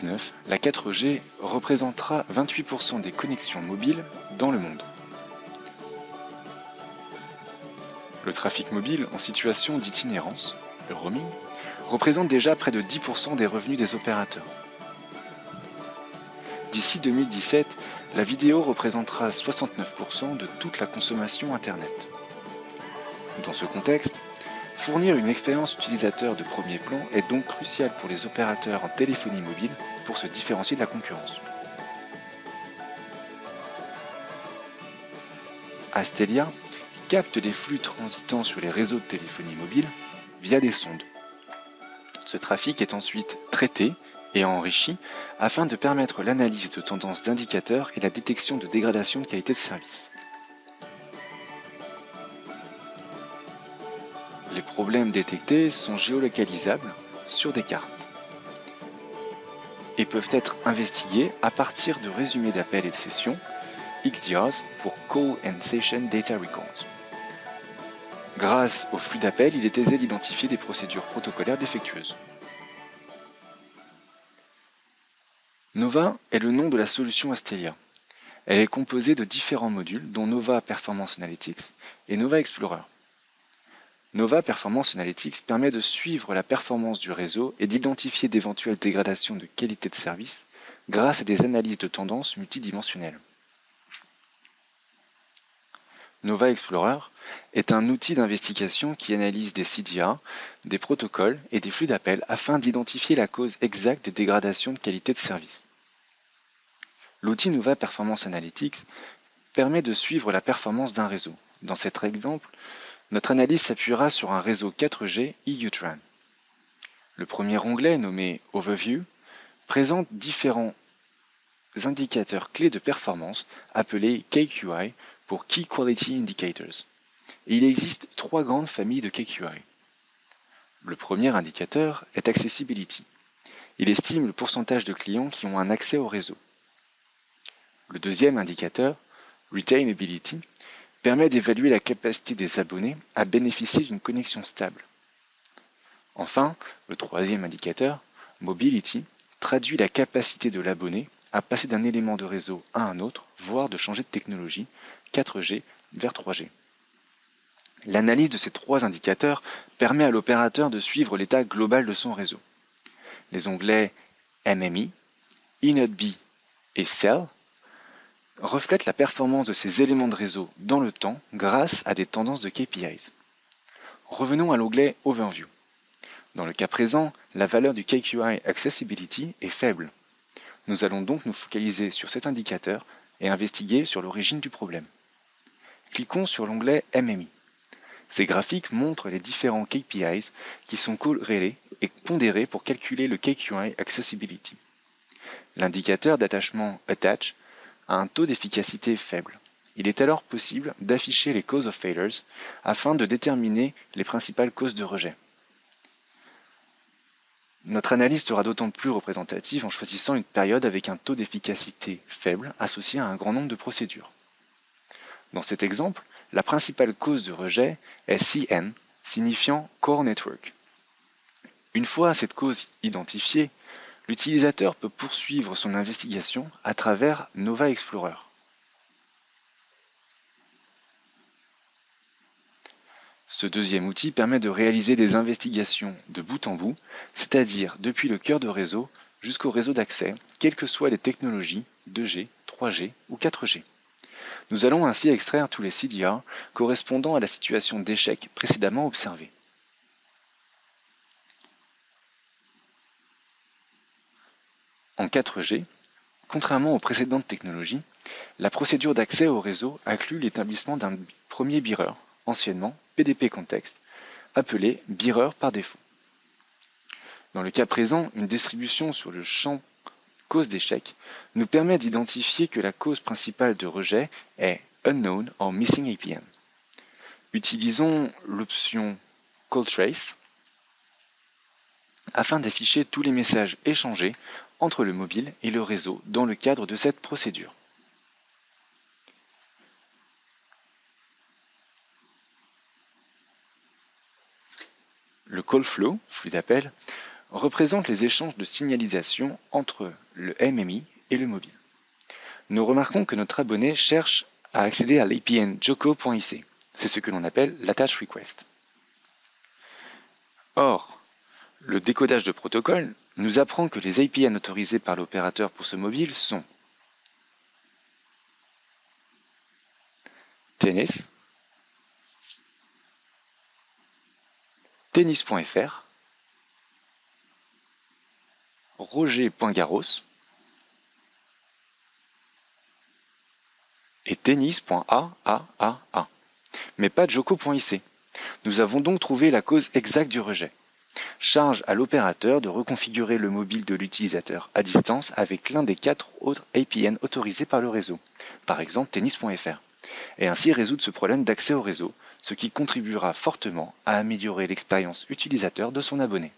2019, la 4G représentera 28% des connexions mobiles dans le monde. Le trafic mobile en situation d'itinérance, le roaming, représente déjà près de 10% des revenus des opérateurs. D'ici 2017, la vidéo représentera 69% de toute la consommation Internet. Dans ce contexte, fournir une expérience utilisateur de premier plan est donc crucial pour les opérateurs en téléphonie mobile pour se différencier de la concurrence. Astelia capte les flux transitant sur les réseaux de téléphonie mobile via des sondes. Ce trafic est ensuite traité et enrichi afin de permettre l'analyse de tendances d'indicateurs et la détection de dégradation de qualité de service. Les problèmes détectés sont géolocalisables sur des cartes et peuvent être investigués à partir de résumés d'appels et de sessions, XDRs pour Call and Session Data Records. Grâce au flux d'appels, il est aisé d'identifier des procédures protocolaires défectueuses. Nova est le nom de la solution Astelia. Elle est composée de différents modules dont Nova Performance Analytics et Nova Explorer. Nova Performance Analytics permet de suivre la performance du réseau et d'identifier d'éventuelles dégradations de qualité de service grâce à des analyses de tendances multidimensionnelles. Nova Explorer est un outil d'investigation qui analyse des CDR, des protocoles et des flux d'appels afin d'identifier la cause exacte des dégradations de qualité de service. L'outil Nova Performance Analytics permet de suivre la performance d'un réseau. Dans cet exemple, notre analyse s'appuiera sur un réseau 4G EUTRAN. Le premier onglet, nommé Overview, présente différents indicateurs clés de performance appelés KQI pour Key Quality Indicators. Et il existe trois grandes familles de KQI. Le premier indicateur est Accessibility. Il estime le pourcentage de clients qui ont un accès au réseau. Le deuxième indicateur, Retainability, permet d'évaluer la capacité des abonnés à bénéficier d'une connexion stable. Enfin, le troisième indicateur, Mobility, traduit la capacité de l'abonné à passer d'un élément de réseau à un autre, voire de changer de technologie, 4G vers 3G. L'analyse de ces trois indicateurs permet à l'opérateur de suivre l'état global de son réseau. Les onglets MMI, INUTB et Cell reflètent la performance de ces éléments de réseau dans le temps grâce à des tendances de KPIs. Revenons à l'onglet Overview. Dans le cas présent, la valeur du KQI Accessibility est faible. Nous allons donc nous focaliser sur cet indicateur et investiguer sur l'origine du problème. Cliquons sur l'onglet MMI. Ces graphiques montrent les différents KPIs qui sont corrélés et pondérés pour calculer le KQI Accessibility. L'indicateur d'attachement Attach a un taux d'efficacité faible. Il est alors possible d'afficher les causes of failures afin de déterminer les principales causes de rejet. Notre analyse sera d'autant plus représentative en choisissant une période avec un taux d'efficacité faible associé à un grand nombre de procédures. Dans cet exemple, la principale cause de rejet est CN, signifiant Core Network. Une fois cette cause identifiée, l'utilisateur peut poursuivre son investigation à travers Nova Explorer. Ce deuxième outil permet de réaliser des investigations de bout en bout, c'est-à-dire depuis le cœur de réseau jusqu'au réseau d'accès, quelles que soient les technologies 2G, 3G ou 4G. Nous allons ainsi extraire tous les CDR correspondant à la situation d'échec précédemment observée. En 4G, contrairement aux précédentes technologies, la procédure d'accès au réseau inclut l'établissement d'un premier bearer, anciennement PDP Context, appelé bearer par défaut. Dans le cas présent, une distribution sur le champ cause d'échec nous permet d'identifier que la cause principale de rejet est Unknown or Missing APM. Utilisons l'option Call Trace afin d'afficher tous les messages échangés entre le mobile et le réseau dans le cadre de cette procédure. Le call flow, flux d'appel, représente les échanges de signalisation entre le MMI et le mobile. Nous remarquons que notre abonné cherche à accéder à l'APN joko.ic. C'est ce que l'on appelle l'attach request. Or, le décodage de protocole nous apprend que les APN autorisés par l'opérateur pour ce mobile sont tennis, tennis.fr, roger.garros et tennis.aaa, mais pas joko.ic. Nous avons donc trouvé la cause exacte du rejet. Charge à l'opérateur de reconfigurer le mobile de l'utilisateur à distance avec l'un des 4 autres APN autorisés par le réseau, par exemple tennis.fr, et ainsi résoudre ce problème d'accès au réseau, ce qui contribuera fortement à améliorer l'expérience utilisateur de son abonné.